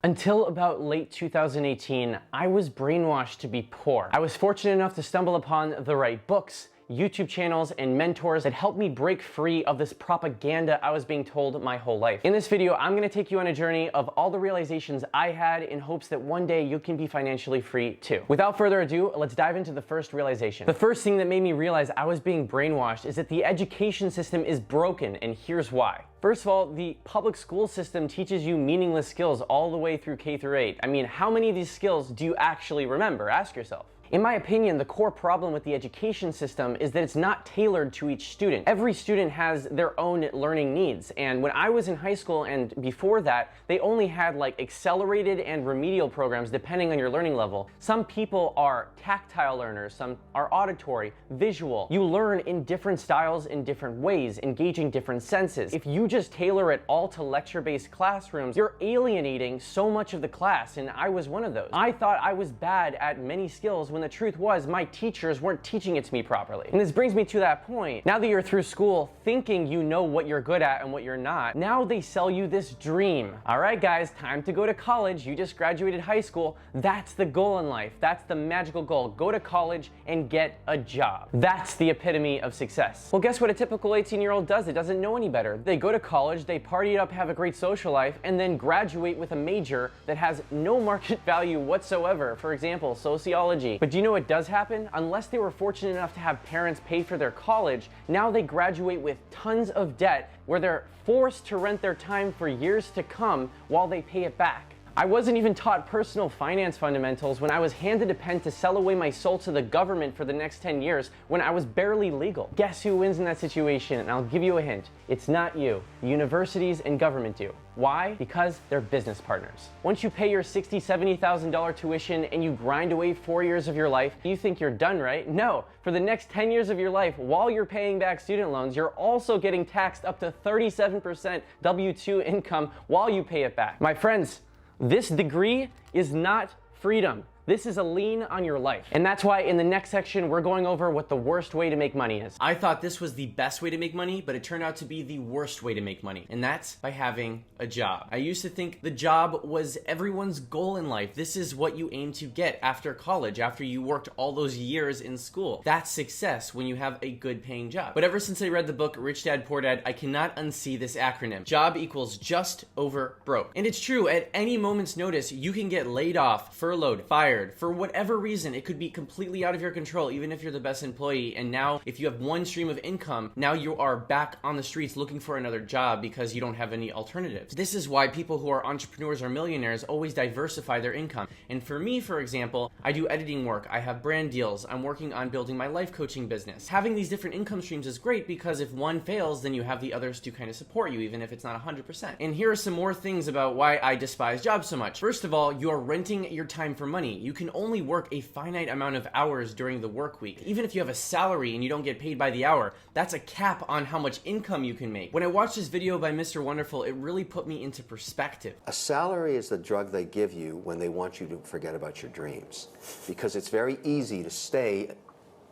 Until about late 2018, I was brainwashed to be poor. I was fortunate enough to stumble upon the right books, YouTube channels, and mentors that helped me break free of this propaganda I was being told my whole life. In this video, I'm gonna take you on a journey of all the realizations I had in hopes that one day you can be financially free too. Without further ado, let's dive into the first realization. The first thing that made me realize I was being brainwashed is that the education system is broken, and here's why. First of all, the public school system teaches you meaningless skills all the way through K through 8. I mean, how many of these skills do you actually remember? Ask yourself. In my opinion, the core problem with the education system is that it's not tailored to each student. Every student has their own learning needs, and when I was in high school and before that, they only had like accelerated and remedial programs depending on your learning level. Some people are tactile learners, some are auditory, visual. You learn in different styles in different ways, engaging different senses. If you just tailor it all to lecture-based classrooms, you're alienating so much of the class, and I was one of those. I thought I was bad at many skills when the truth was my teachers weren't teaching it to me properly. And this brings me to that point. Now that you're through school thinking you know what you're good at and what you're not, now they sell you this dream. All right, guys, time to go to college. You just graduated high school. That's the goal in life. That's the magical goal. Go to college and get a job. That's the epitome of success. Well, guess what a typical 18-year-old does? It doesn't know any better. They go to college, they party it up, have a great social life, and then graduate with a major that has no market value whatsoever. For example, sociology. But do you know what does happen? Unless they were fortunate enough to have parents pay for their college, now they graduate with tons of debt where they're forced to rent their time for years to come while they pay it back. I wasn't even taught personal finance fundamentals when I was handed a pen to sell away my soul to the government for the next 10 years when I was barely legal. Guess who wins in that situation? And I'll give you a hint. It's not you. Universities and government do. Why? Because they're business partners. Once you pay your $60,000, $70,000 tuition and you grind away 4 years of your life, you think you're done, right? No. For the next 10 years of your life, while you're paying back student loans, you're also getting taxed up to 37% W-2 income while you pay it back. My friends, this degree is not freedom. This is a lien on your life. And that's why in the next section, we're going over what the worst way to make money is. I thought this was the best way to make money, but it turned out to be the worst way to make money. And that's by having a job. I used to think the job was everyone's goal in life. This is what you aim to get after college, after you worked all those years in school. That's success when you have a good paying job. But ever since I read the book, Rich Dad, Poor Dad, I cannot unsee this acronym. Job equals just over broke. And it's true, at any moment's notice, you can get laid off, furloughed, fired, for whatever reason. It could be completely out of your control, even if you're the best employee. And now, if you have one stream of income, now you are back on the streets looking for another job because you don't have any alternatives. This is why people who are entrepreneurs or millionaires always diversify their income. And for me, for example, I do editing work, I have brand deals, I'm working on building my life coaching business. Having these different income streams is great because if one fails, then you have the others to kind of support you, even if it's not 100%. And here are some more things about why I despise jobs so much. First of all, you are renting your time for money. You can only work a finite amount of hours during the work week. Even if you have a salary and you don't get paid by the hour, that's a cap on how much income you can make. When I watched this video by Mr. Wonderful, it really put me into perspective. A salary is the drug they give you when they want you to forget about your dreams, because it's very easy to stay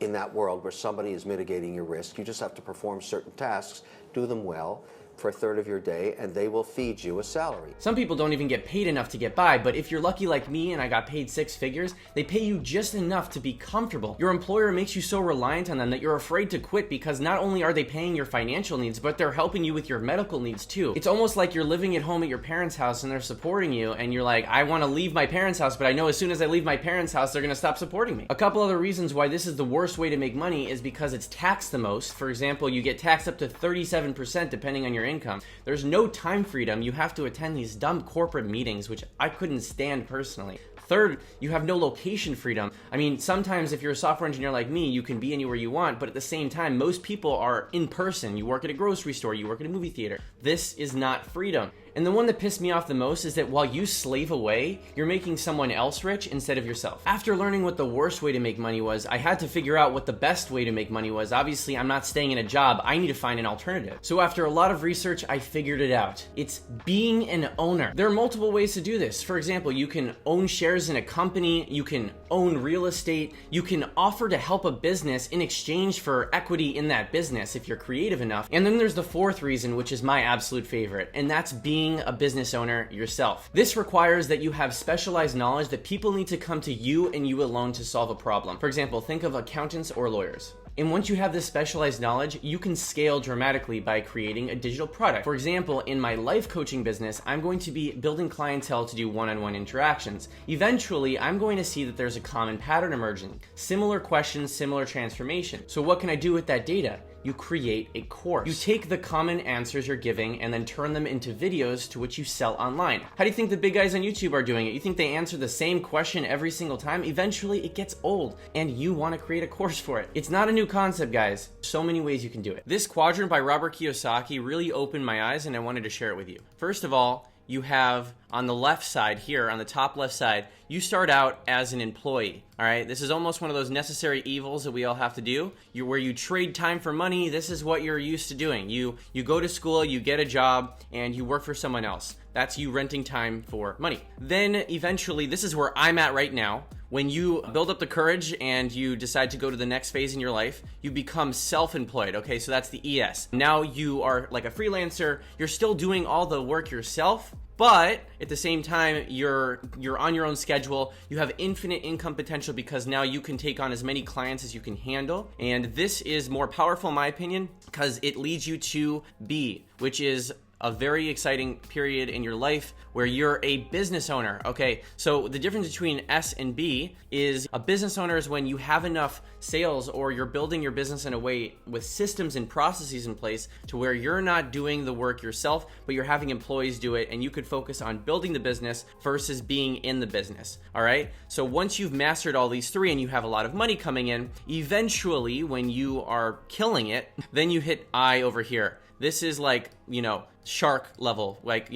in that world where somebody is mitigating your risk. You just have to perform certain tasks, do them well, for a third of your day, and they will feed you a salary. Some people don't even get paid enough to get by, but if you're lucky like me and I got paid 6 figures, they pay you just enough to be comfortable. Your employer makes you so reliant on them that you're afraid to quit because not only are they paying your financial needs, but they're helping you with your medical needs too. It's almost like you're living at home at your parents' house and they're supporting you, and you're like, I want to leave my parents' house, but I know as soon as I leave my parents' house, they're going to stop supporting me. A couple other reasons why this is the worst way to make money is because it's taxed the most. For example, you get taxed up to 37% depending on your income. There's no time freedom. You have to attend these dumb corporate meetings, which I couldn't stand personally. Third, you have no location freedom. I mean, sometimes if you're a software engineer like me, you can be anywhere you want, but at the same time, most people are in person. You work at a grocery store, you work at a movie theater. This is not freedom. And the one that pissed me off the most is that while you slave away, you're making someone else rich instead of yourself. After learning what the worst way to make money was, I had to figure out what the best way to make money was. Obviously, I'm not staying in a job. I need to find an alternative. So after a lot of research, I figured it out. It's being an owner. There are multiple ways to do this. For example, you can own shares in a company, you can own real estate, you can offer to help a business in exchange for equity in that business if you're creative enough. And then there's the fourth reason, which is my absolute favorite, and that's being being a business owner yourself. This requires that you have specialized knowledge that people need to come to you and you alone to solve a problem. For example, think of accountants or lawyers. And once you have this specialized knowledge, you can scale dramatically by creating a digital product. For example, in my life coaching business, I'm going to be building clientele to do one-on-one interactions. Eventually, I'm going to see that there's a common pattern emerging. Similar questions, similar transformation. So what can I do with that data? You create a course. You take the common answers you're giving and then turn them into videos to which you sell online. How do you think the big guys on YouTube are doing it? You think they answer the same question every single time? Eventually it gets old and you want to create a course for it. It's not a new concept, guys. So many ways you can do it. This quadrant by Robert Kiyosaki really opened my eyes and I wanted to share it with you. First of all, you have on the left side here, on the top left side, you start out as an employee, all right? This is almost one of those necessary evils that we all have to do. Where you trade time for money, this is what you're used to doing. You go to school, you get a job, and you work for someone else. That's you renting time for money. Then eventually, this is where I'm at right now. When you build up the courage and you decide to go to the next phase in your life, you become self-employed, okay? So that's the ES. Now you are like a freelancer, you're still doing all the work yourself, but at the same time, you're on your own schedule. You have infinite income potential because now you can take on as many clients as you can handle. And this is more powerful, in my opinion, because it leads you to B, which is a very exciting period in your life where you're a business owner. Okay, so the difference between S and B is a business owner is when you have enough sales or you're building your business in a way with systems and processes in place to where you're not doing the work yourself, but you're having employees do it and you could focus on building the business versus being in the business. All right, so once you've mastered all these three and you have a lot of money coming in, eventually when you are killing it, then you hit I over here. This is like, shark level, like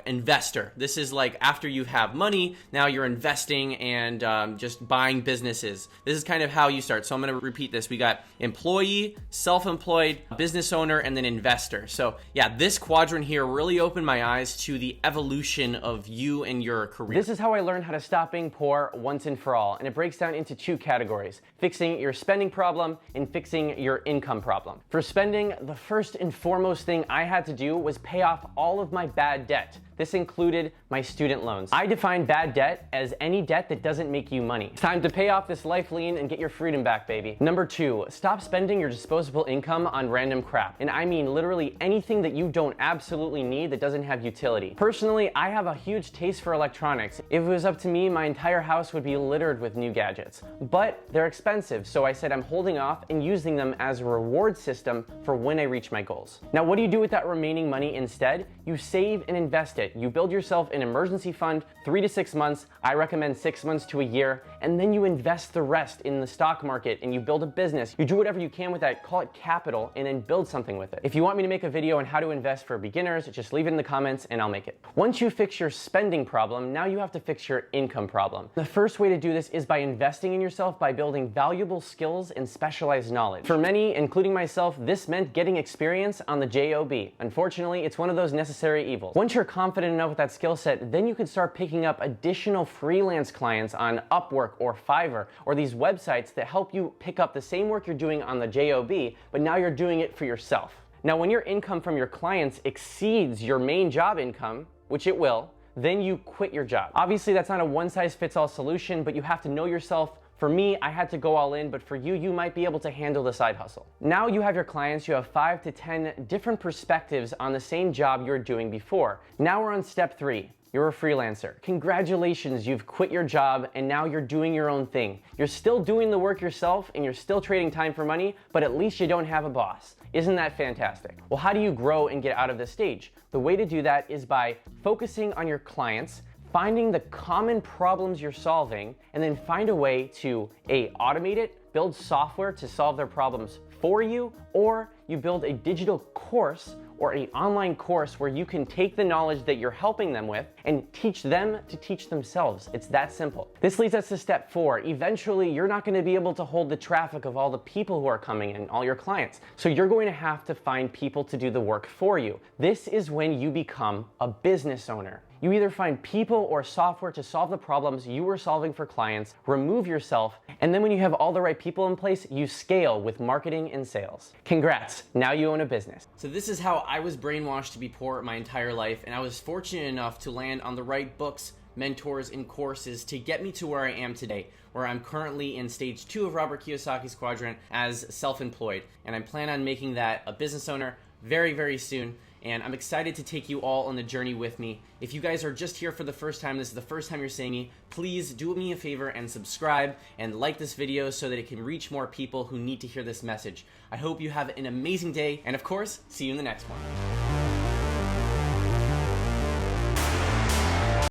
investor. This is like after you have money, now you're investing and just buying businesses. This is kind of how you start. So I'm going to repeat this. We got employee, self-employed, business owner, and then investor. So yeah, this quadrant here really opened my eyes to the evolution of you and your career. This is how I learned how to stop being poor once and for all. And it breaks down into two categories: fixing your spending problem and fixing your income problem. For spending, the first and foremost thing I had to do was pay off all of my bad debt. This included my student loans. I define bad debt as any debt that doesn't make you money. It's time to pay off this life lien and get your freedom back, baby. Number two, stop spending your disposable income on random crap. And I mean literally anything that you don't absolutely need that doesn't have utility. Personally, I have a huge taste for electronics. If it was up to me, my entire house would be littered with new gadgets. But they're expensive, so I said I'm holding off and using them as a reward system for when I reach my goals. Now, what do you do with that remaining money instead? You save and invest it. You build yourself an emergency fund, 3 to 6 months. I recommend 6 months to a year, and then you invest the rest in the stock market and you build a business. You do whatever you can with that, call it capital, and then build something with it. If you want me to make a video on how to invest for beginners, just leave it in the comments and I'll make it. Once you fix your spending problem, now you have to fix your income problem. The first way to do this is by investing in yourself by building valuable skills and specialized knowledge. For many, including myself, this meant getting experience on the job. Unfortunately, it's one of those necessary evils. Once you're confident enough with that skill set, then you can start picking up additional freelance clients on Upwork or Fiverr or these websites that help you pick up the same work you're doing on the job, but now you're doing it for yourself. Now, when your income from your clients exceeds your main job income, which it will, then you quit your job. Obviously, that's not a one-size-fits-all solution, but you have to know yourself. For me, I had to go all in, but for you, you might be able to handle the side hustle. Now you have your clients, you have 5 to 10 different perspectives on the same job you're doing before. Now we're on step 3. You're a freelancer. Congratulations, you've quit your job and now you're doing your own thing. You're still doing the work yourself and you're still trading time for money, but at least you don't have a boss. Isn't that fantastic? Well, how do you grow and get out of this stage? The way to do that is by focusing on your clients, finding the common problems you're solving, and then find a way to automate it, build software to solve their problems for you, or you build a digital course or an online course where you can take the knowledge that you're helping them with and teach them to teach themselves. It's that simple. This leads us to step 4. Eventually, you're not going to be able to hold the traffic of all the people who are coming in, all your clients. So you're going to have to find people to do the work for you. This is when you become a business owner. You either find people or software to solve the problems you were solving for clients, remove yourself, and then when you have all the right people in place, you scale with marketing and sales. Congrats, now you own a business. So this is how I was brainwashed to be poor my entire life, and I was fortunate enough to land on the right books, mentors, and courses to get me to where I am today, where I'm currently in stage 2 of Robert Kiyosaki's Quadrant as self-employed, and I plan on making that a business owner very, very soon. And I'm excited to take you all on the journey with me. If you guys are just here for the first time, this is the first time you're seeing me, please do me a favor and subscribe and like this video so that it can reach more people who need to hear this message. I hope you have an amazing day, and of course, see you in the next one.